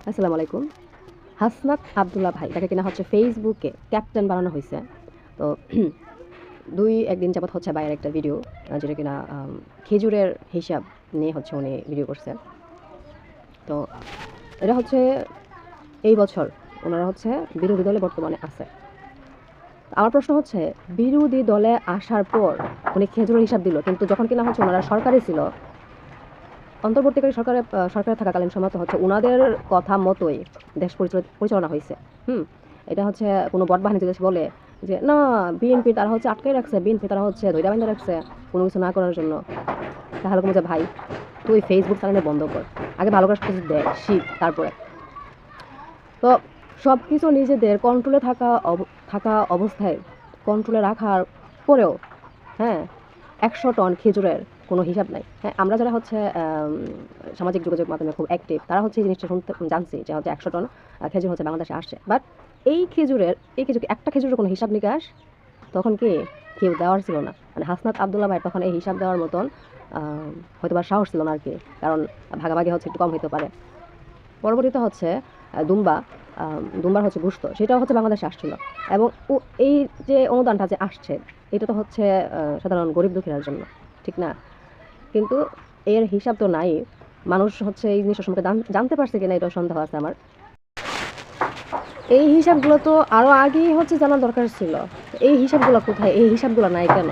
আসসালামু আলাইকুম। হাসনাত আব্দুল্লাহ ভাই, তাকে কিনা হচ্ছে ফেসবুকে ক্যাপ্টেন বানানো হয়েছে। তো ২-১ দিন যাবৎ হচ্ছে ভাইয়ের একটা ভিডিও, যেটা কিনা খেজুরের হিসাব নিয়ে হচ্ছে উনি ভিডিও করছে। তো এটা হচ্ছে এই বছর ওনারা হচ্ছে বিরোধী দলে বর্তমানে আছে। আমার প্রশ্ন হচ্ছে, বিরোধী দলে আসার পর উনি খেজুরের হিসাব দিল, কিন্তু যখন কিনা হচ্ছে ওনারা সরকারে ছিল, অন্তর্বর্তীকালীন সরকারে থাকাকালীন সময় তো হচ্ছে উনাদের কথা মতোই দেশ পরিচালনা হয়েছে। এটা হচ্ছে কোনো বট বাহিনী যদি বলে যে না, বিএনপি তারা হচ্ছে আটকে রাখছে, বিএনপি তারা হচ্ছে ধৈর্য বাইন্ধা রাখছে কোনো কিছু না করার জন্য, তাহলে কোনো যে ভাই তুই ফেসবুক চালানো বন্ধ কর, আগে ভালো করে কিছু দেখ, শিখ, তারপরে তো সব কিছু নিজেদের কন্ট্রোলে থাকা অবস্থায় কন্ট্রোলে রাখার পরেও, হ্যাঁ, ১০০ টন খেজুরের কোনো হিসাব নাই। হ্যাঁ, আমরা যারা হচ্ছে সামাজিক যোগাযোগ মাধ্যমে খুব অ্যাক্টিভ, তারা হচ্ছে এই জিনিসটা জানছি যে হচ্ছে ১০০ টন খেজুর হচ্ছে বাংলাদেশে আসছে। বাট এই খেজুর একটা খেজুরের কোনো হিসাব নিকাশ তখন কেউ দেওয়ার ছিল না। মানে হাসনাত আব্দুল্লাহ ভাই তখন এই হিসাব দেওয়ার মতন হয়তো বা সাহস ছিল না আর কি, কারণ ভাগাভাগি হচ্ছে একটু কম হতে পারে। পরবর্তীতে হচ্ছে দুম্বার হচ্ছে গোশত, সেটাও হচ্ছে বাংলাদেশে আসছিল। এবং এই যে অনুদানটা যে আসছে, এটা তো হচ্ছে সাধারণ গরিব দুঃখীরার জন্য, ঠিক না? কিন্তু এর হিসাব তো নাই। মানুষ হচ্ছে এই জিনিসটা সম্পর্কে জানতে পারছে কিনা এটা সন্দেহ আছে আমার। এই হিসাবগুলো তো আরও আগেই হচ্ছে জানার দরকার ছিল। এই হিসাবগুলো কোথায়? এই হিসাবগুলো নাই কেন?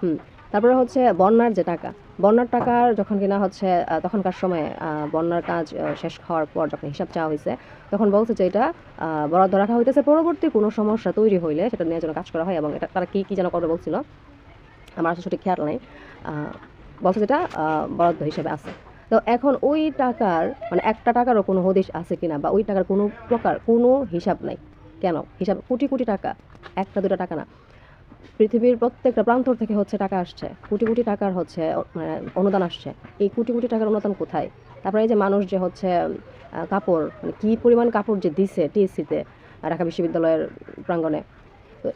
হুম। তারপরে হচ্ছে বন্যার যে টাকা, বন্যার টাকার যখন কিনা হচ্ছে তখনকার সময়ে বন্যার কাজ শেষ হওয়ার পর যখন হিসাব চাওয়া হয়েছে, তখন বলছে যে এটা বরাদ্দ রাখা হইতেছে, পরবর্তী কোনো সমস্যা তৈরি হইলে সেটা নিয়ে যেন কাজ করা হয়, এবং এটা তারা কী যেন করবে বলছিল, আমার আসলে সঠিক খেয়াল নেই। বলছে যেটা বরাদ্দ হিসেবে আছে। তো এখন ওই টাকার মানে একটা টাকারও কোনো হদিশ আছে কিনা, বা ওই টাকার কোনো প্রকার কোনো হিসাব নাই। কেন? হিসাব কোটি কোটি টাকা, একটা দুটা টাকা না, পৃথিবীর প্রত্যেকটা প্রান্তর থেকে হচ্ছে টাকা আসছে, কোটি কোটি টাকার হচ্ছে মানে অনুদান আসছে। এই কোটি কোটি টাকার অনুদান কোথায়? তারপরে এই যে মানুষ যে হচ্ছে কাপড়, মানে কী পরিমাণ কাপড় যে দিছে টিএসসিতে, ঢাকা বিশ্ববিদ্যালয়ের প্রাঙ্গণে। তো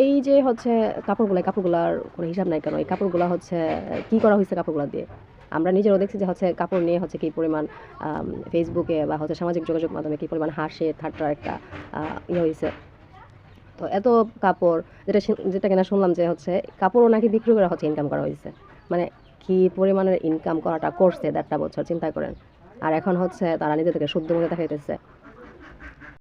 এই যে হচ্ছে কাপড়গুলার কোনো হিসাব নাই কেন? এই কাপড়গুলা হচ্ছে কি করা হয়েছে কাপড়গুলা দিয়ে? আমরা নিজেরাও দেখছি যে হচ্ছে কাপড় নিয়ে হচ্ছে কী পরিমাণ ফেসবুকে বা হচ্ছে সামাজিক যোগাযোগ মাধ্যমে কী পরিমাণ হাসি ঠাট্টার একটা ইয়ে হয়েছে। তো এত কাপড়, যেটা কিনা শুনলাম যে হচ্ছে কাপড়ও নাকি বিক্রি করে হচ্ছে ইনকাম করা হয়েছে। মানে কি পরিমাণের ইনকাম করাটা করছে ১.৫ বছর, চিন্তা করেন। আর এখন হচ্ছে তারা নিজেদেরকে শুদ্ধ মধ্যে দেখাইতেছে।